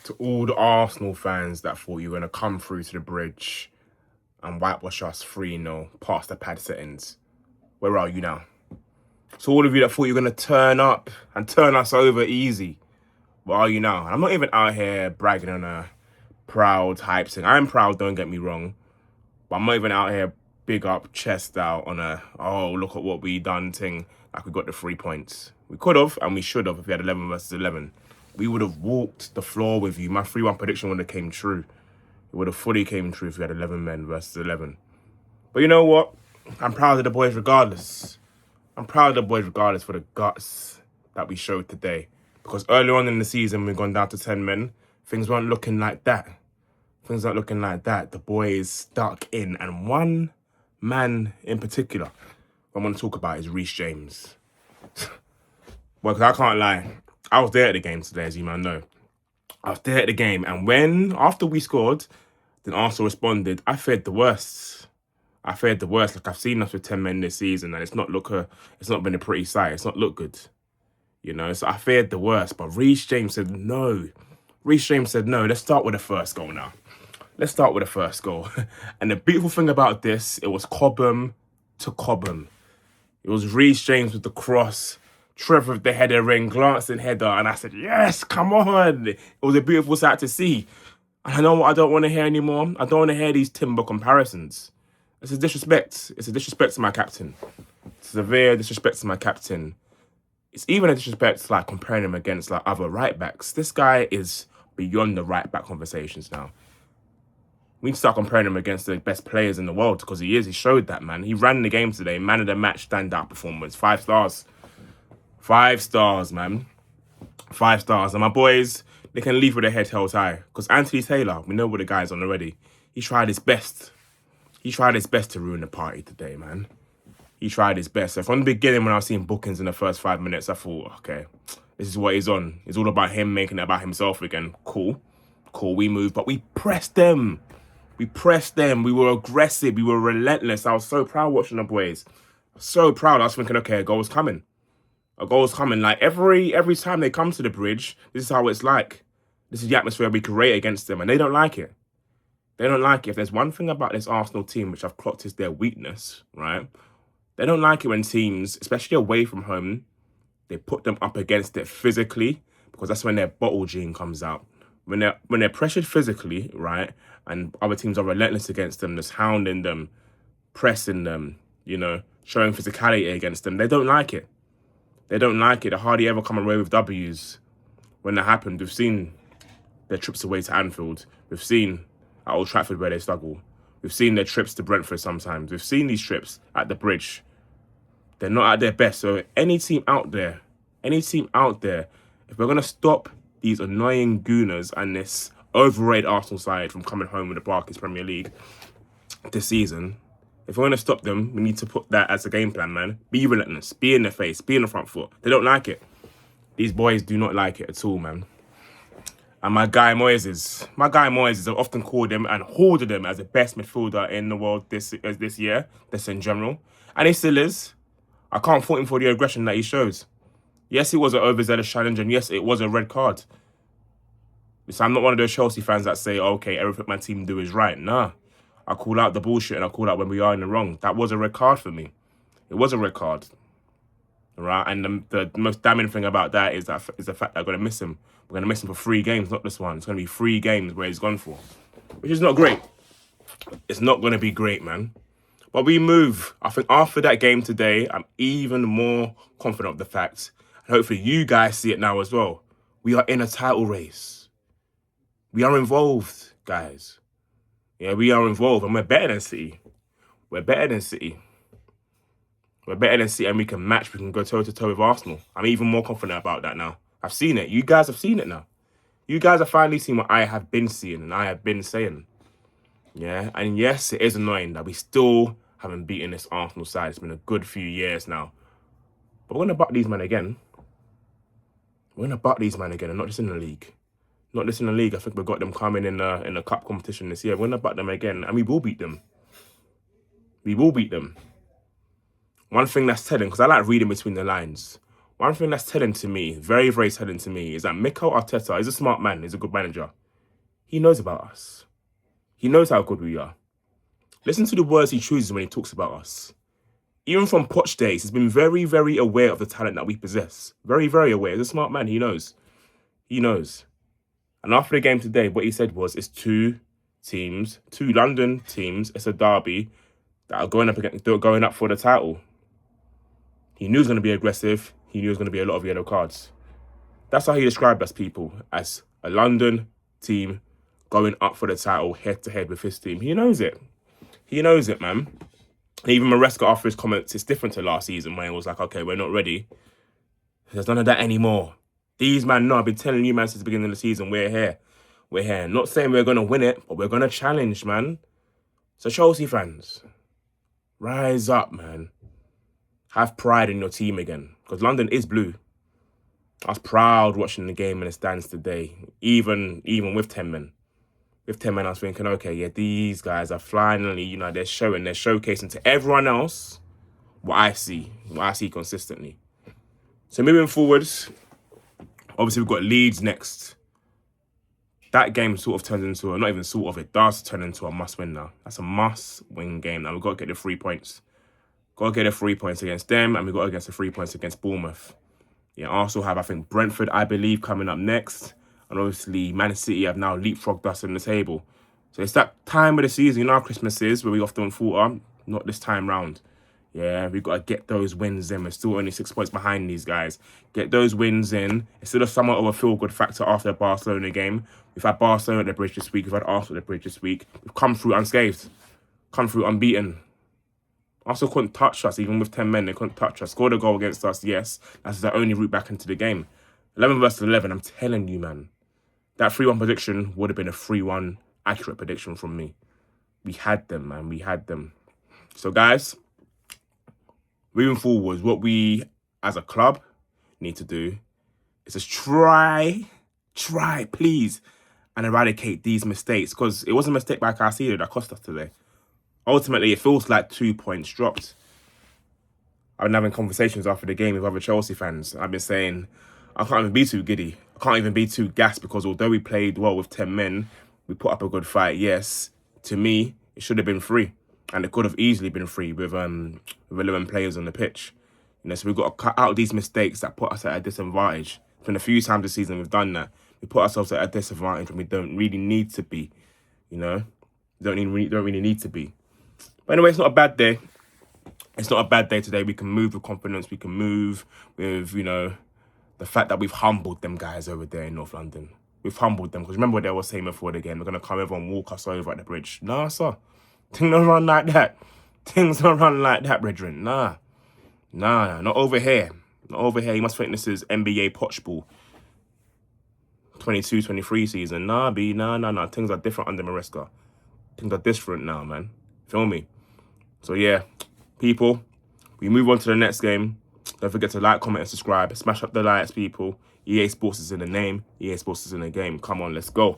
To all the Arsenal fans that thought you were going to come through to the bridge and whitewash us 3-0 past the pad settings, where are you now? To all of you that thought you were going to turn up and turn us over easy, where are you now? I'm not even out here bragging on a proud hype thing. I'm proud, don't get me wrong, but I'm not even out here big up, chest out on a, oh, look at what we done thing, like we got the 3 points. We could have and we should have if we had 11 versus 11. We would have walked the floor with you. My 3-1 prediction would have came true. It would have fully came true if we had 11 men versus 11. But you know what? I'm proud of the boys regardless. I'm proud of the boys regardless for the guts that we showed today. Because earlier on in the season, we've gone down to 10 men. Things weren't looking like that. Things weren't looking like that. The boys stuck in. And one man in particular I want to talk about is REECE James. Well, because I can't lie. I was there at the game today, as you might know. I was there at the game, and after we scored, then Arsenal responded. I feared the worst. Like, I've seen us with 10 men this season, and it's not been a pretty sight. It's not looked good, you know. So I feared the worst, but REECE James said no. REECE James said no. Let's start with the first goal now. Let's start with the first goal. And the beautiful thing about this, it was Cobham to Cobham. It was REECE James with the cross. Trevor with the header in, glancing header, and I said, yes, come on. It was a beautiful sight to see. And I know what I don't want to hear anymore. I don't want to hear these timber comparisons. It's a disrespect. It's a disrespect to my captain. Severe disrespect to my captain. It's even a disrespect like comparing him against like other right backs. This guy is beyond the right back conversations now. We need to start comparing him against the best players in the world because he is. He showed that, man. He ran the game today. Man of the match, standout performance. 5 stars. 5 stars, man. 5 stars. And my boys, they can leave with their head held high. Because Anthony Taylor, we know what the guy's on already. He tried his best. He tried his best to ruin the party today, man. He tried his best. So from the beginning, when I was seeing bookings in the first 5 minutes, I thought, okay, this is what he's on. It's all about him making it about himself again. Cool. Cool, we moved. But we pressed them. We pressed them. We were aggressive. We were relentless. I was so proud watching the boys. So proud. I was thinking, okay, a goal's coming. A goal's coming. Like every time they come to the bridge, this is how it's like. This is the atmosphere we create against them, and they don't like it. They don't like it. If there's one thing about this Arsenal team which I've clocked is their weakness, right? They don't like it when teams, especially away from home, they put them up against it physically, because that's when their bottle gene comes out. When they're pressured physically, right, and other teams are relentless against them, just hounding them, pressing them, you know, showing physicality against them, they don't like it. They don't like it. They hardly ever come away with W's when that happened. We've seen their trips away to Anfield. We've seen at Old Trafford where they struggle. We've seen their trips to Brentford sometimes. We've seen these trips at the bridge. They're not at their best. So any team out there, if we're going to stop these annoying gooners and this overrated Arsenal side from coming home with the Barclays Premier League this season, if we're going to stop them, we need to put that as a game plan, man. Be relentless. Be in their face. Be in the front foot. They don't like it. These boys do not like it at all, man. And my guy Moises, I've often called him and hoarded him as the best midfielder in the world this year, this in general. And he still is. I can't fault him for the aggression that he shows. Yes, it was an overzealous challenge, and yes, it was a red card. So I'm not one of those Chelsea fans that say, okay, everything my team do is right. Nah. I call out the bullshit and I call out when we are in the wrong. That was a red card for me. It was a red card. Right? And the most damning thing about that is the fact that I'm going to miss him. We're going to miss him for 3 games, not this one. It's going to be 3 games where he's gone for. Which is not great. It's not going to be great, man. But we move. I think after that game today, I'm even more confident of the fact, and hopefully you guys see it now as well, we are in a title race. We are involved, guys. Yeah, we are involved, and we're better than City. We're better than City, and we can match. We can go toe-to-toe with Arsenal. I'm even more confident about that now. I've seen it. You guys have seen it now. You guys have finally seen what I have been seeing and I have been saying. Yeah, and yes, it is annoying that we still haven't beaten this Arsenal side. It's been a good few years now. But we're going to butt these men again. And not just in the league. Not just in the league. I think we've got them coming in the cup competition this year. We're going to butt them again, and we will beat them. We will beat them. One thing that's telling, because I like reading between the lines, one thing that's telling to me, very, very telling to me, is that Mikel Arteta is a smart man. He's a good manager. He knows about us. He knows how good we are. Listen to the words he chooses when he talks about us. Even from Poch days, he's been very, very aware of the talent that we possess. Very, very aware. He's a smart man. He knows. He knows. And after the game today, what he said was, it's two London teams, it's a derby, that are going up for the title. He knew it was going to be aggressive. He knew it was going to be a lot of yellow cards. That's how he described us, people, as a London team going up for the title head-to-head with his team. He knows it. He knows it, man. Even Maresca, after his comments, it's different to last season when it was like, okay, we're not ready. There's none of that anymore. These man, no, I've been telling you, man, since the beginning of the season, we're here. We're here. Not saying we're going to win it, but we're going to challenge, man. So Chelsea fans, rise up, man. Have pride in your team again. Because London is blue. I was proud watching the game in the stands today, even with 10 men. With 10 men, I was thinking, okay, yeah, these guys are finally, they're showcasing to everyone else what I see consistently. So moving forwards, obviously we've got Leeds next. That game sort of turns into it does turn into a must-win now. That's a must-win game. Now we've got to get the 3 points. Got to get the 3 points against them, and we've got to get the 3 points against Bournemouth. Yeah, Arsenal have, I think, Brentford, I believe, coming up next. And obviously, Man City have now leapfrogged us on the table. So it's that time of the season, Christmas is, where we often falter. Not this time round. Yeah, we've got to get those wins in. We're still only 6 points behind these guys. Get those wins in. It's still somewhat of a feel-good factor after the Barcelona game. We've had Barcelona at the bridge this week. We've had Arsenal at the bridge this week. We've come through unscathed. Come through unbeaten. Arsenal couldn't touch us, even with 10 men. They couldn't touch us. Scored a goal against us, yes. That's their only route back into the game. 11 versus 11, I'm telling you, man. That 3-1 prediction would have been a 3-1 accurate prediction from me. We had them, man. We had them. So, guys, moving forward, what we, as a club, need to do is just try, please, and eradicate these mistakes. Because it was a mistake by Caicedo that cost us today. Ultimately, it feels like 2 points dropped. I've been having conversations after the game with other Chelsea fans. I've been saying, I can't even be too giddy. I can't even be too gassed because although we played well with 10 men, we put up a good fight, yes. To me, it should have been 3. And it could have easily been 3 with 11 players on the pitch. So we've got to cut out these mistakes that put us at a disadvantage. It's been a few times this season we've done that. We put ourselves at a disadvantage when we don't really need to be. We don't really need to be. But anyway, it's not a bad day. It's not a bad day today. We can move with confidence. We can move with, the fact that we've humbled them guys over there in North London. We've humbled them. Because remember what they were saying before the game. They're going to come over and walk us over at the bridge. Nah, sir. Things don't run like that. Things don't run like that, brethren. Nah, not over here. Not over here. You must think this is NBA Poch ball. 22-23 season. Nah. Things are different under Maresca. Things are different now, man. Feel me? So, yeah, people, we move on to the next game. Don't forget to like, comment, and subscribe. Smash up the likes, people. EA Sports is in the name. EA Sports is in the game. Come on, let's go.